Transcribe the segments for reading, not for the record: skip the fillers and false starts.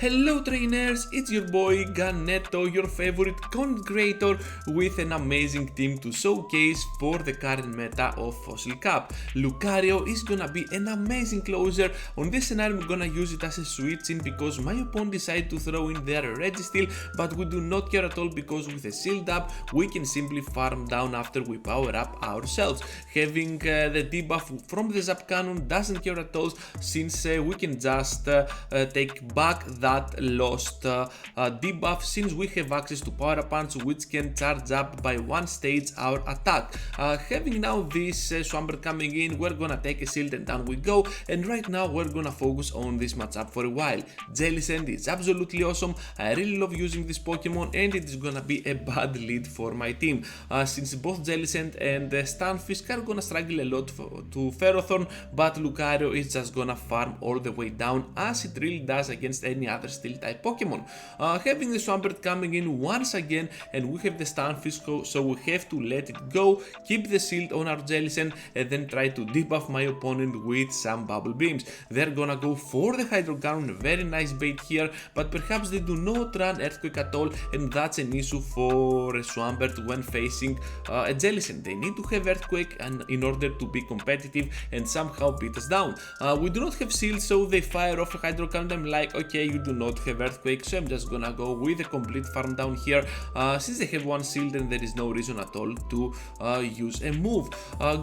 Hello trainers, it's your boy Ganetto, your favorite content creator with an amazing team to showcase for the current meta of Fossil Cup. Lucario is gonna be an amazing closer. On this scenario I'm gonna use it as a switch in because my opponent decided to throw in their Registeel, but we do not care at all because with a shield up we can simply farm down after we power up ourselves. Having the debuff from the Zap Cannon doesn't care at all since we can just take back that lost debuff since we have access to power punch which can charge up by one stage our attack. Having now this Swampert coming in, we're gonna take a shield and down we go, and right now we're gonna focus on this matchup for a while. Jellicent is absolutely awesome. I really love using this Pokemon and it is gonna be a bad lead for my team since both Jellicent and Stunfisk are gonna struggle a lot to Ferrothorn, but Lucario is just gonna farm all the way down as it really does against any other steel type Pokemon. Having the Swampert coming in once again, and we have the Stunfisk, so we have to let it go, keep the shield on our Jellicent, and then try to debuff my opponent with some bubble beams. They're gonna go for the Hydro Cannon, very nice bait here, but perhaps they do not run Earthquake at all, and that's an issue for a Swampert when facing a Jellicent. They need to have Earthquake and in order to be competitive and somehow beat us down. We do not have shield, so they fire off a Hydro Cannon. I'm like, okay, you do not have Earthquake, so I'm just gonna go with a complete farm down here since they have one shield and there is no reason at all to use a move.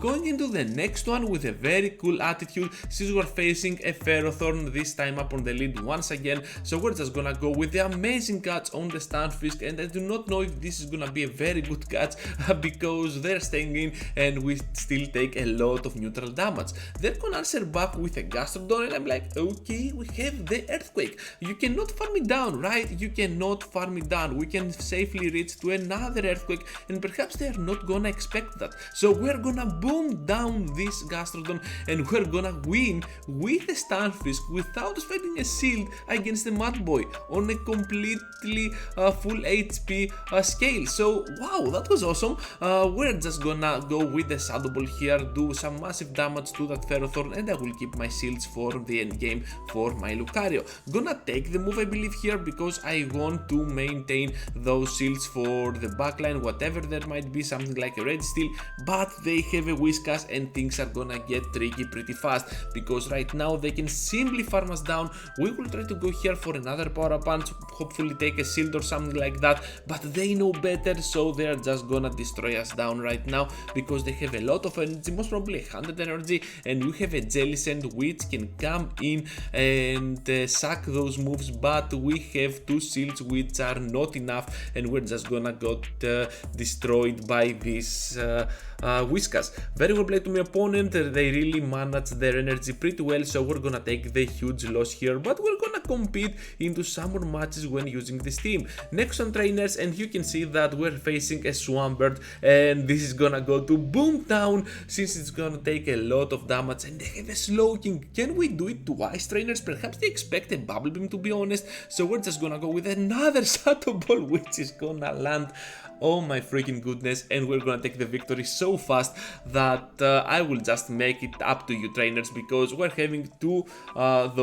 Going into the next one with a very cool attitude since we're facing a Ferrothorn, this time up on the lead once again, so we're just gonna go with the amazing catch on the Stunfisk, and I do not know if this is gonna be a very good catch because they're staying in and we still take a lot of neutral damage. They're gonna answer back with a Gastrodon and I'm like, okay, we have the Earthquake. You cannot farm me down, right? You cannot farm me down. We can safely reach to another Earthquake and perhaps they are not gonna expect that. So we're gonna boom down this Gastrodon and we're gonna win with a Stunfisk without spending a shield against the Mud Boy on a completely full HP scale. So wow, that was awesome. We're just gonna go with the Shadow Ball here, do some massive damage to that Ferrothorn, and I will keep my shields for the end game for my Lucario. Gonna take the move I believe here because I want to maintain those shields for the backline, whatever there might be, something like a Registeel, but they have a Whiskas and things are gonna get tricky pretty fast because right now they can simply farm us down. We will try to go here for another power punch, hopefully take a shield or something like that, but they know better, so they're just gonna destroy us down right now because they have a lot of energy, most probably 100 energy, and we have a Jellicent which can come in and suck those moves, but we have two shields which are not enough and we're just gonna get destroyed by this Whiskas. Very well played to my opponent, they really managed their energy pretty well, so we're gonna take the huge loss here, but we're gonna compete into some more matches when using this team. Next on trainers, and you can see that we're facing a Swampert and this is gonna go to boom down since it's gonna take a lot of damage and they have a Slowking. Can we do it twice, trainers? Perhaps they expect a Bubble Beam, to be honest, so we're just gonna go with another Shadow Ball which is gonna land. Oh my freaking goodness, and we're gonna take the victory so fast that I will just make it up to you trainers because we're having two of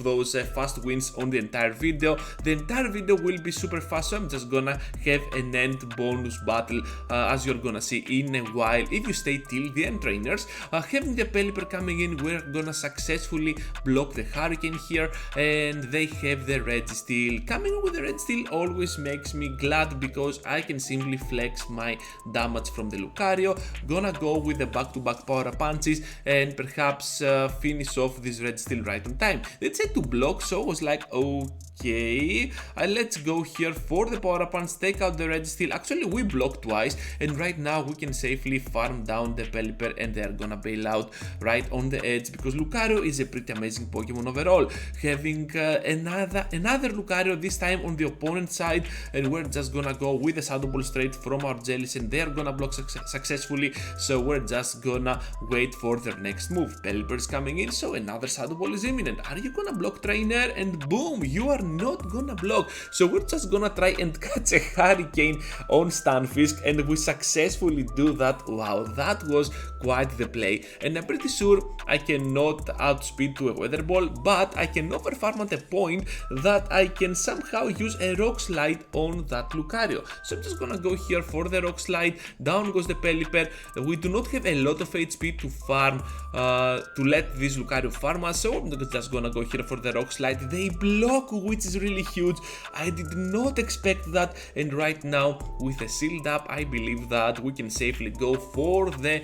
those fast wins on the entire video. The entire video will be super fast, so I'm just gonna have an end bonus battle as you're gonna see in a while if you stay till the end trainers. Having the Pelipper coming in, we're gonna successfully block the Hurricane here, and they have the Registeel. Coming in with the Registeel always makes me glad because I can simply flex my damage from the Lucario. Gonna go with the back-to-back power punches and perhaps finish off this Registeel right on time. They said to block, so I was like, okay, let's go here for the power punch, take out the Registeel. Actually we blocked twice and right now we can safely farm down the Pelipper and they're gonna bail out right on the edge because Lucario is a pretty amazing Pokemon overall. Having another Lucario, this time on the opponent's side, and we're just gonna go with the Shadow Ball straight from our Jellicent. They're gonna block successfully, so we're just gonna wait for their next move. Pelipper's coming in, so another Shadow Ball is imminent. Are you gonna block, trainer? And boom, you are not gonna block. So we're just gonna try and catch a Hurricane on Stunfisk, and we successfully do that. Wow, that was quite the play, and I'm pretty sure I cannot outspeed to a Weather Ball, but I can overfarm at a point that I can somehow use a Rock Slide on that Lucario. So I'm just gonna go here for the Rock Slide. Down goes the Pelipper. We do not have a lot of HP to farm, to let this Lucario farm us, so I'm just gonna go here for the Rock Slide. They block, which is really huge. I did not expect that, and right now with a Sealed Up, I believe that we can safely go for the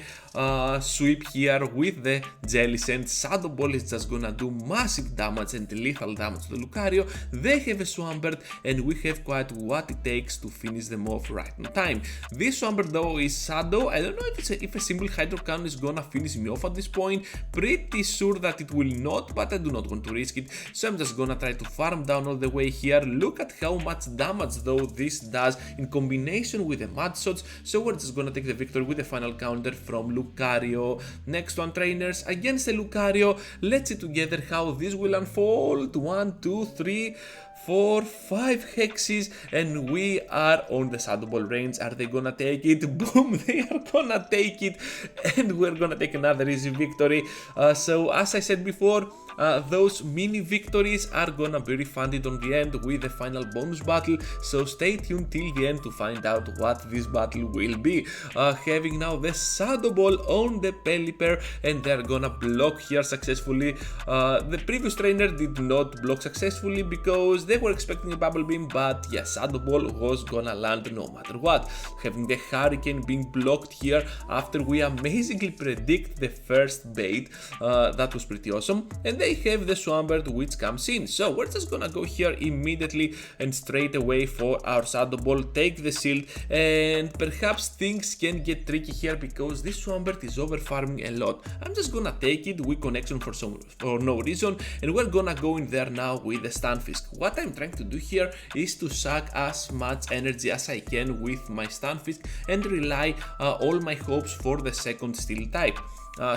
sweep here with the Jellicent. Shadow Ball is just gonna do massive damage and lethal damage to the Lucario. They have a Swampert, and we have quite what it takes to finish them off right on time. This Swampert though is Shadow. I don't know if a simple Hydro Cannon is gonna finish me off at this point. Pretty sure that it will not, but I do not want to risk it, so I'm just gonna try to farm down all the way here. Look at how much damage though this does in combination with the Mud Shots, so we're just gonna take the victory with the final counter from Lucario. Next one, trainers against the Lucario. Let's see together how this will unfold. 1, 2, 3, 4, 5 hexes, and we are on the Shadow Ball range. Are they gonna take it? Boom, they are gonna take it, and we're gonna take another easy victory. So as I said before, those mini victories are gonna be refunded on the end with the final bonus battle, so stay tuned till the end to find out what this battle will be. Having now the Shadow Ball on the Pelipper, and they're gonna block here successfully. The previous trainer did not block successfully because they were expecting a Bubble Beam, but yeah, Shadow Ball was gonna land no matter what. Having the Hurricane being blocked here after we amazingly predict the first bait, that was pretty awesome. And they have the Swampert which comes in, so we're just gonna go here immediately and straight away for our Shadow Ball, take the shield, and perhaps things can get tricky here because this Swampert is over farming a lot. I'm just gonna take it with connection for no reason, and we're gonna go in there now with the Stunfisk. What I'm trying to do here is to suck as much energy as I can with my Stunfisk and rely all my hopes for the second Steel type.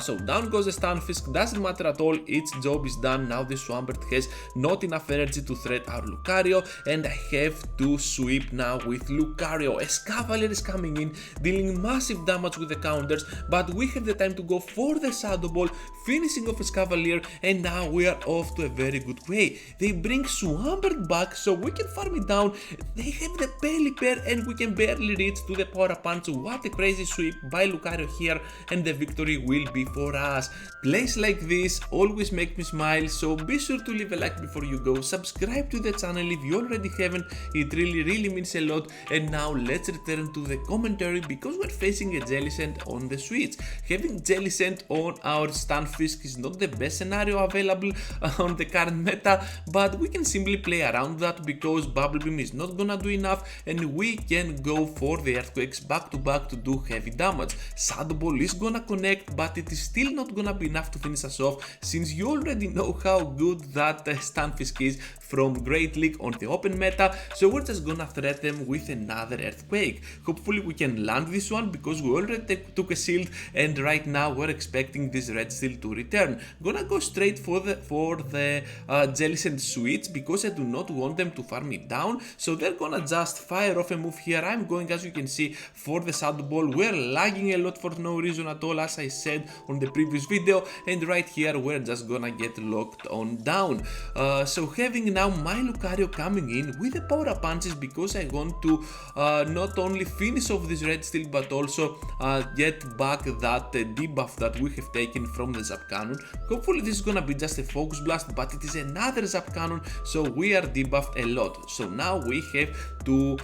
So down goes the Stunfisk, doesn't matter at all, its job is done. Now the Swampert has not enough energy to threat our Lucario, and I have to sweep now with Lucario. A Escavalier is coming in, dealing massive damage with the counters, but we have the time to go for the Shadow Ball, finishing off Escavalier, and now we are off to a very good way. They bring Swampert back so we can farm it down. They have the Pelipper, and we can barely reach to the Power Punch. What a crazy sweep by Lucario here, and the victory will be for us. Plays like this always make me smile, so be sure to leave a like before you go, subscribe to the channel if you already haven't, it really means a lot. And now let's return to the commentary because we're facing a Jellicent on the Switch. Having Jellicent on our Stunfisk is not the best scenario available on the current meta, but we can simply play around that because Bubble Beam is not gonna do enough, and we can go for the Earthquakes back to back to do heavy damage. Shadow Ball is gonna connect, but it is still not gonna be enough to finish us off, since you already know how good that Stunfisk is from Great League on the open meta, so we're just gonna threat them with another Earthquake. Hopefully we can land this one because we already took a shield, and right now we're expecting this Registeel to return. Gonna go straight for the Jellicent switch because I do not want them to farm it down, so they're gonna just fire off a move here. I'm going, as you can see, for the Shadow Ball. We're lagging a lot for no reason at all, as I said on the previous video, and right here we're just gonna get locked on down. So having now my Lucario coming in with the Power Punches because I want to not only finish off this Registeel but also get back that debuff that we have taken from the Zap Cannon. Hopefully this is gonna be just a Focus Blast, but it is another Zap Cannon, so we are debuffed a lot. So now we have to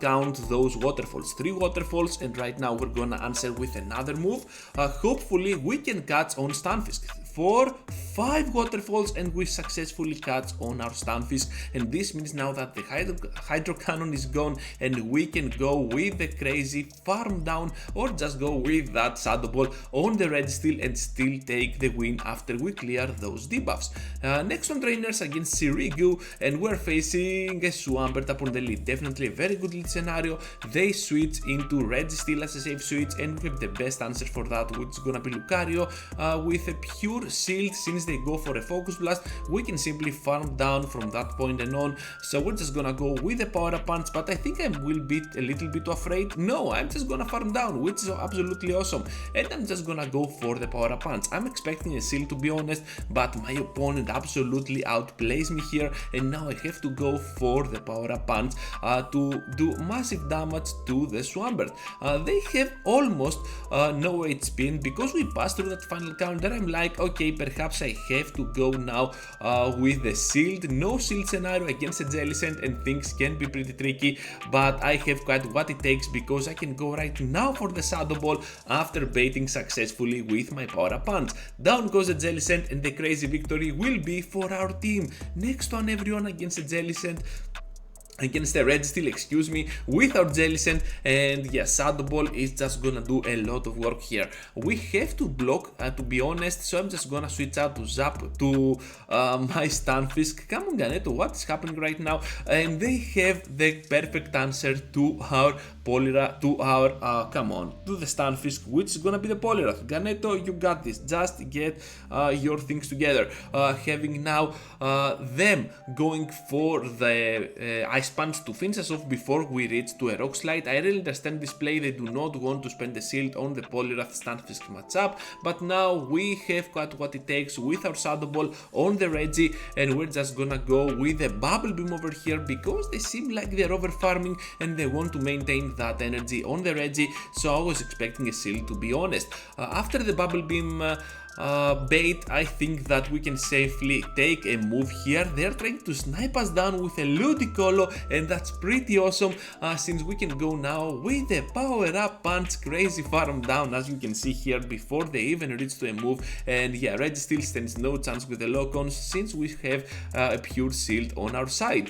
count those waterfalls, 3 waterfalls, and right now we're gonna answer with another move. Hopefully we can catch on Stunfisk. 4, 5 waterfalls, and we successfully catch on our Stunfisk, and this means now that the Hydro Cannon is gone and we can go with the crazy farm down or just go with that Shadow Ball on the Registeel and still take the win after we clear those debuffs. Next on trainers against Sirigu, and we're facing a Swampert upon the lead. Definitely a very good lead scenario. They switch into Registeel as a safe switch, and we have the best answer for that, which is gonna be Lucario with a pure pure shield. Since they go for a focus blast, we can simply farm down from that point and on. So we're just gonna go with the power up punch, but I think I will be a little bit afraid. No, I'm just gonna farm down, which is absolutely awesome, and I'm just gonna go for the power up punch. I'm expecting a shield, to be honest, but my opponent absolutely outplays me here, and now I have to go for the power up punch to do massive damage to the Swampert. They have almost no HP, and because we passed through that final counter, I'm like, okay, perhaps I have to go now with the shield. No shield scenario against a Jellicent, and things can be pretty tricky, but I have quite what it takes because I can go right now for the Shadow Ball after baiting successfully with my power up punch. Down goes a Jellicent, and the crazy victory will be for our team. Next one, everyone, against a Jellicent. Against the Registeel, excuse me, with our Jellicent, and yeah, Shadow Ball is just gonna do a lot of work here. We have to block, to be honest, so I'm just gonna switch out to Zap to my Stunfisk. Come on, Ganeto, what is happening right now? And they have the perfect answer to our Poliwrath, to our, to the Stunfisk, which is gonna be the Poliwrath. Ganeto, you got this, just get your things together. Having now them going for the Ice Punch to finish us off before we reach to a Rock Slide. I really understand this play, they do not want to spend the shield on the Poliwrath Stunfisk matchup, but now we have got what it takes with our Shadow Ball on the Reggie, and we're just gonna go with a Bubble Beam over here because they seem like they're over farming and they want to maintain that energy on the Reggie, so I was expecting a shield, to be honest. After the Bubble Beam bait, I think that we can safely take a move here. They're trying to snipe us down with a Ludicolo, and that's pretty awesome since we can go now with the power up punch. Crazy farm down, as you can see here, before they even reach to a move, and yeah, Registeel stands no chance with the lock-ons since we have a pure shield on our side.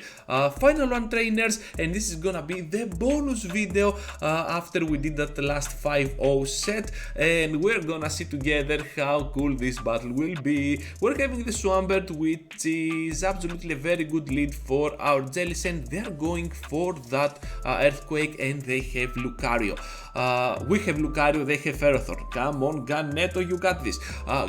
Final one, trainers, and this is gonna be the bonus video after we did that last 5-0 set, and we're gonna see together how cool this battle will be. We're having the Swampert, which is absolutely a very good lead for our Jellicent. They're going for that Earthquake, and they have Lucario. We have Lucario, they have Ferrothorn. Come on, Ganeto, you got this.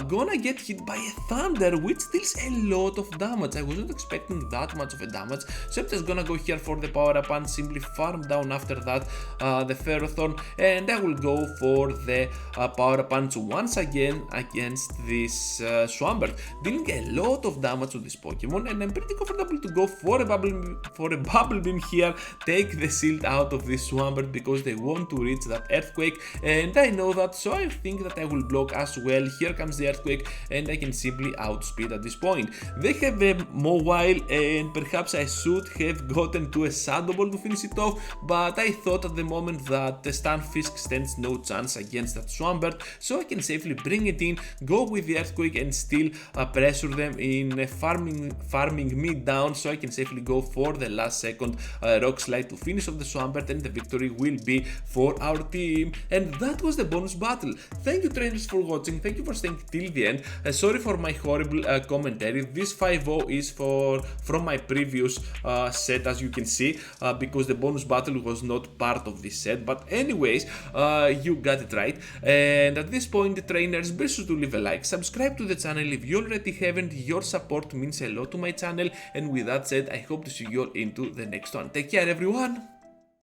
Gonna get hit by a Thunder, which deals a lot of damage. I wasn't expecting that much of a damage, so I'm just gonna go here for the power up and simply farm down after that the Ferrothorn, and I will go for the power up punch once again against this Swampert, dealing a lot of damage to this Pokemon, and I'm pretty comfortable to go for a Bubble Beam here, take the shield out of this Swampert because they want to reach that Earthquake, and I know that, so I think that I will block as well. Here comes the Earthquake, and I can simply outspeed at this point. They have a Mobile, and perhaps I should have gotten to a Shadow Ball to finish it off, but I thought at the moment that the Stunfisk stands no chance against that Swampert, so I can safely bring it in, go with the Earthquake, and still pressure them in farming me down, so I can safely go for the last second Rock Slide to finish off the Swampert, and the victory will be for our team. And that was the bonus battle. Thank you, trainers, for watching. Thank you for staying till the end. Sorry for my horrible commentary. This 5-0 is from my previous set, as you can see, because the bonus battle was not part of this set. But anyways, you got it right. And at this point, trainers, be sure to leave a like, subscribe to the channel if you already haven't. Your support means a lot to my channel. And with that said, I hope to see you all into the next one. Take care, everyone.